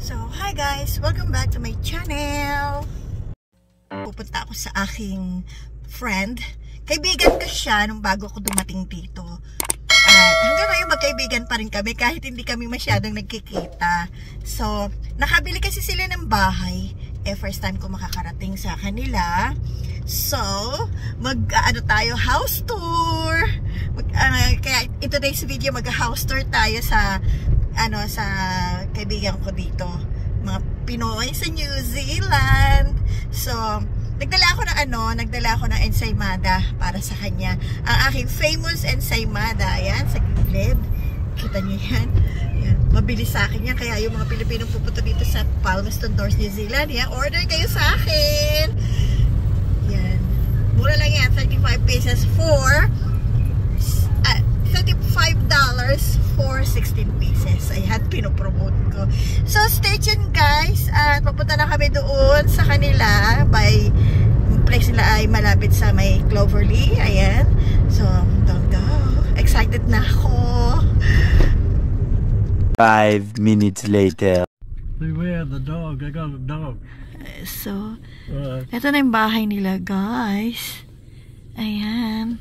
So, hi guys! Welcome back to my channel! Pupunta ako sa aking friend. Kaibigan ko siya nung bago ako dumating dito. At hanggang ngayon magkaibigan pa rin kami kahit hindi kami masyadong nagkikita. So, nakabili kasi sila ng bahay. First time ko makakarating sa kanila. So, mag-ano tayo, house tour. Kaya in today's video, mag-house tour tayo sa sa kaibigan ko dito, mga Pinoy sa New Zealand. So, nagdala ako ng ensaymada para sa kanya. Ang aking famous ensaymada, ayan, sa gilid. Kita niyo yan? Ayan, mabilis sa akin yan. Kaya yung mga Pilipinong pupunta dito sa Palmerston North, New Zealand, yan, order kayo sa akin. Yan. Mura lang yan, 35 pesos for $35 for 16 pieces. Ayan, pinopromote ko. So, stay tuned guys. At papunta na kami doon sa kanila. By place nila ay malapit sa may Cloverleaf. Ayan. So, don't go. Excited na ako. 5 minutes later. Beware the dog. I got a dog. So, ito na yung bahay nila guys. Ayan.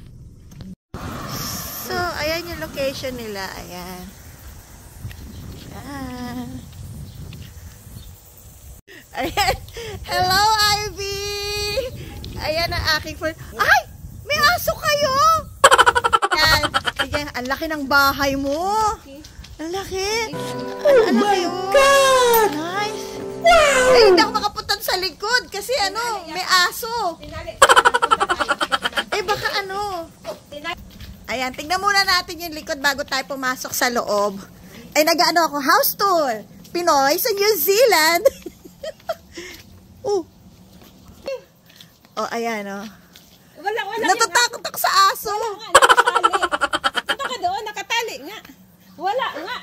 So, ayan yung location nila. Ayan. Ayan. Ayan. Hello, Ivy! Ayan ang aking friend. Ay! May aso kayo! Ayan. Ayan. Ang laki ng bahay mo. Ang laki. Oh my God! Nice. Wow! Ay, hindi ako makapunta sa likod kasi may aso. Eh, baka Ayan, tingnan muna natin yung likod bago tayo pumasok sa loob. Ay, nag-ano ako, house tour. Pinoy sa New Zealand. Oh, ayan, Wala. Natatakot ako sa aso. Nakatali. Punta ka doon, nakatali nga. Wala nga.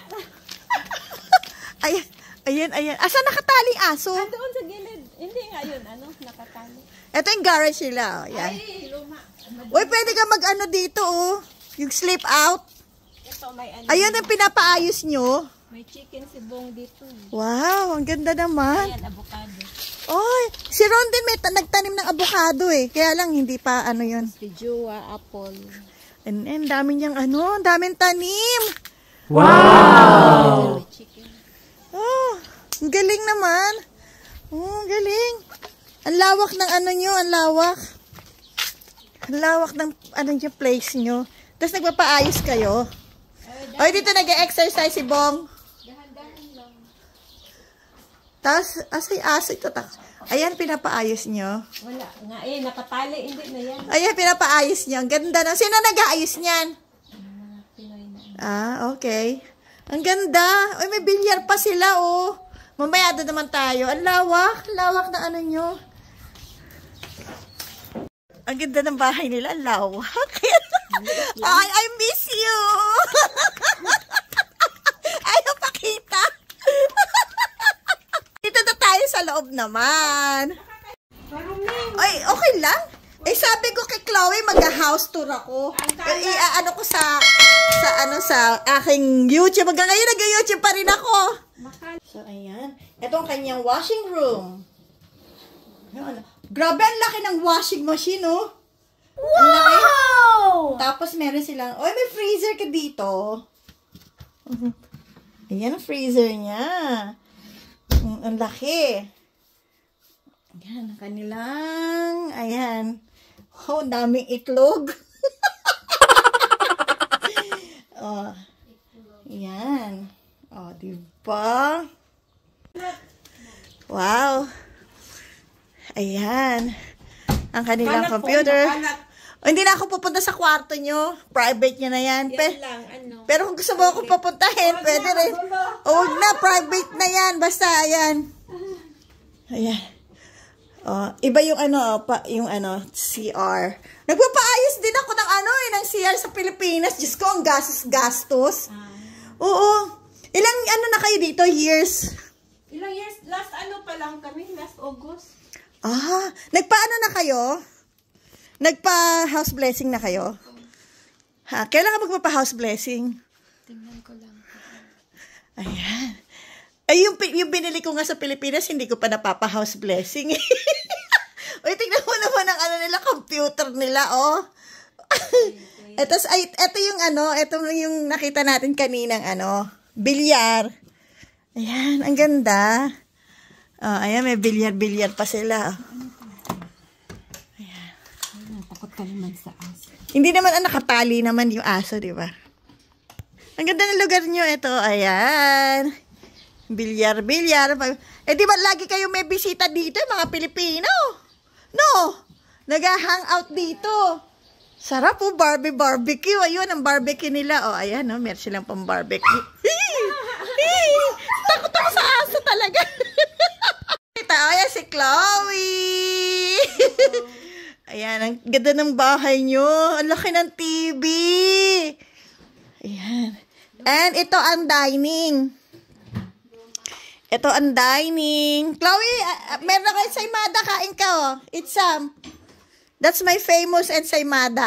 Ayan. Asa nakataling aso? Doon sa gilid. Hindi nga yun, nakatali. Ito yung garage nila. Ayan. Ay, luma. Uy, pwede ka mag-ano dito, yung slip out. Ito, may Ayun ang pinapaayos nyo. May chicken si Bong dito. Wow, ang ganda naman. Ayan, avocado. Oy, si Ron din may nagtanim ng avocado Kaya lang hindi pa yun. Si Jua, apple. And dami niyang ang daming tanim. Wow! May chicken. Oh, ang galing naman. Oh, ang galing. Ang lawak ng nyo, ang lawak. Ang lawak ng yung place nyo. Tapos nagpapaayos kayo. Oy, dito nag-exercise si Bong. Dahan-dahan lang. Tapos, aso ito. Ayan, pinapaayos nyo. Wala nga nakatali. Hindi na yan. Ayan, pinapaayos nyo. Ang ganda na. Sino nag-aayos niyan? Mga Pinoy na. Okay. Ang ganda. Uy, may bilyar pa sila, Mamaya doon naman tayo. Ang lawak. Lawak na nyo. Ang ganda ng bahay nila. Ang lawak. Ay, I miss you. Ayaw pakita. Dito na tayo sa loob naman. Ay, okay lang. Sabi ko kay Chloe, mag-house tour ako. Ano ko sa aking YouTube. Hanggang ngayon, nag-YouTube pa rin ako. So, ayan. Ito ang kanyang washing room. Grabe, ang laki ng washing machine, Wow! Tapos meron silang, may freezer ka dito. Ayan ang freezer niya. Ang laki. Ayan, ang kanilang, ayan. Ang daming itlog. Ayan. Diba? Wow. Ayan. Ang kanilang computer. Hindi na ako pupunta sa kwarto nyo. Private nyo na yan. Pero kung gusto mo akong papuntahin, pwede rin. Huwag na, private na yan. Basta, ayan. Ayan. Iba yung CR. Nagpapaayos din ako ng CR sa Pilipinas. Diyos ko, ang gastos. Oo. Ilang na kayo dito? Years? Ilang years? Last pa lang kami? Last August. Nagpaano na kayo? Nagpa-house blessing na kayo? Kailan ka magpapa-house blessing? Tingnan ko lang. Ayan. Ay, yung binili ko nga sa Pilipinas, hindi ko pa napapa-house blessing. Uy, tingnan mo naman ang nila, computer nila, oh. Ito yung ito yung nakita natin kaninang bilyar. Ayan, ang ganda. Oh, ayan, may bilyar pa sila. Ayan. Takot ka naman sa aso. Hindi naman nakatali naman yung aso, di ba? Ang ganda ng lugar nyo, ito. Ayan. Bilyar. Eh, di ba lagi kayo may bisita dito, mga Pilipino? No. Nag-hangout dito. Sarap po, barbecue. Ayun, ang barbecue nila. Oh, ayan, no? Meron silang pang barbecue. Takot ako sa aso talaga. Ito, ayan si Chloe. Ayan, ang ganda ng bahay nyo. Ang laki ng TV. Ayan. And ito ang dining. Ito ang dining. Chloe, meron ako ensaymada. Kain ka, oh. Eat some. That's my famous ensaymada.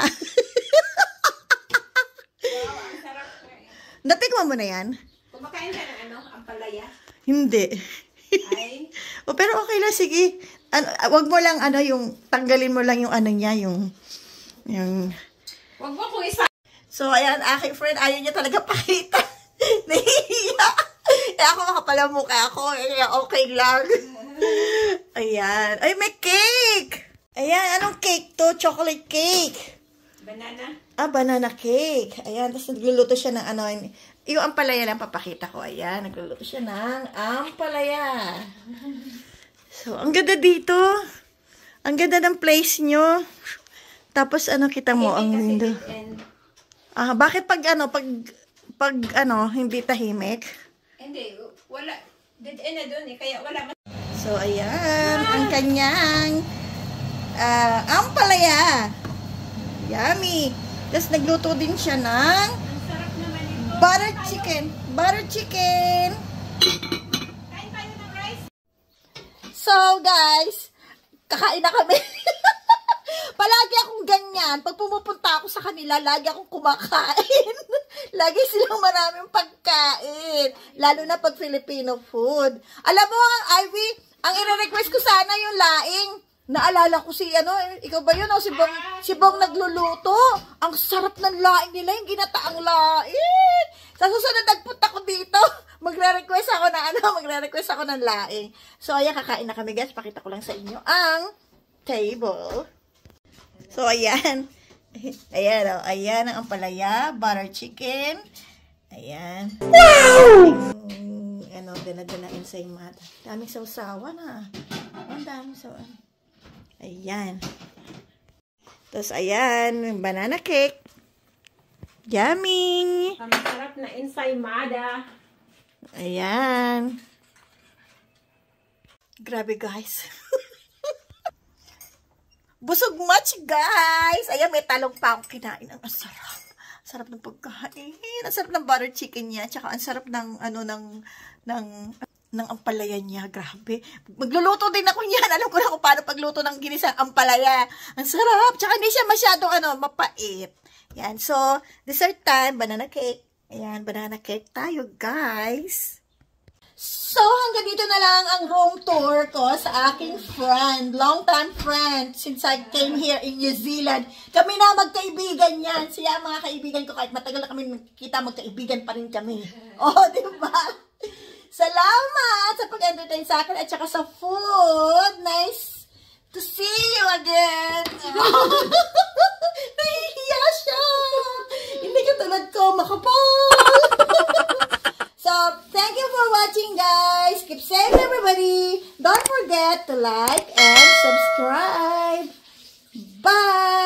Natikman mo na yan? Kumakain ka ng ampalaya? Hindi. Ay. Oh, pero okay lang, sige. Wag mo lang yung tanggalin mo lang yung niya, yung Wag mo kung isa. So, ayan, aking friend, ayaw niya talaga pakita. Nahihiya. Eh, ako makapala mukha ako. Eh, okay lang. Ayan. Ay, may cake! Ayan, anong cake to? Chocolate cake. Banana. Banana cake. Ayan, tapos nagluluto siya ng yung ampalaya lang papakita ko. Ayan, nagluluto siya ng ampalaya. So, ang ganda dito. Ang ganda ng place nyo. Tapos, kita mo ang window. Bakit pag hindi tahimik? Hindi, wala. Dead end na doon eh, kaya wala. So, ayan, ang kanyang ampalaya. Yummy. Tapos, nagluto din siya ng butter chicken. Butter chicken. Kain tayo ng rice. So, guys, kakain na kami. Palagi akong ganyan. Pag pumupunta ako sa kanila, lagi akong kumakain. Lagi silang maraming pagkain. Lalo na pag Filipino food. Alam mo, Ivy, ang i-request ko sana yung laing. Naalala ko ikaw ba yun? O, si Bong nagluluto. Ang sarap ng laing nila, yung ginataang laing. Sa susunod, nagpunta ko dito. Magre-request ako ng laing. So, ayan, kakain na kami, guys. Pakita ko lang sa inyo ang table. So, ayan. Ayan, oh. Ayan ang ampalaya, butter chicken. Ayan. Wow! Dala-dala ensaymada. Daming sausawan, ha. Ang daming sausawan. Ayan. Tapos, ayan, banana cake. Yummy! Ang sarap na ensaymada. Ayan. Grabe, guys. Busog much, guys! Ayan, may talong pa akong kinain. Ang sarap. Sarap ng pagkain. Ang sarap ng butter chicken niya. Tsaka ang sarap ng ampalaya niya. Grabe. Magluluto din ako niyan. Alam ko na kung paano pagluto ng ginisang ampalaya. Ang sarap. Tsaka hindi siya masyadong mapait. Yan. So, dessert time. Banana cake. Ayan, banana cake tayo, guys. So, hanggang dito na lang ang room tour ko sa aking friend. Long-time friend since I came here in New Zealand. Kami na magkaibigan yan. Siya mga kaibigan ko. Kahit matagal na kami magkita, magkaibigan pa rin kami. Oh, diba? Salamat sa pag-entertain sa akin at saka sa food. Nice to see you again. Nahihiya siya. Hindi ka tulad ko makapal. So, thank you for watching, guys. Keep safe, everybody. Don't forget to like and subscribe. Bye.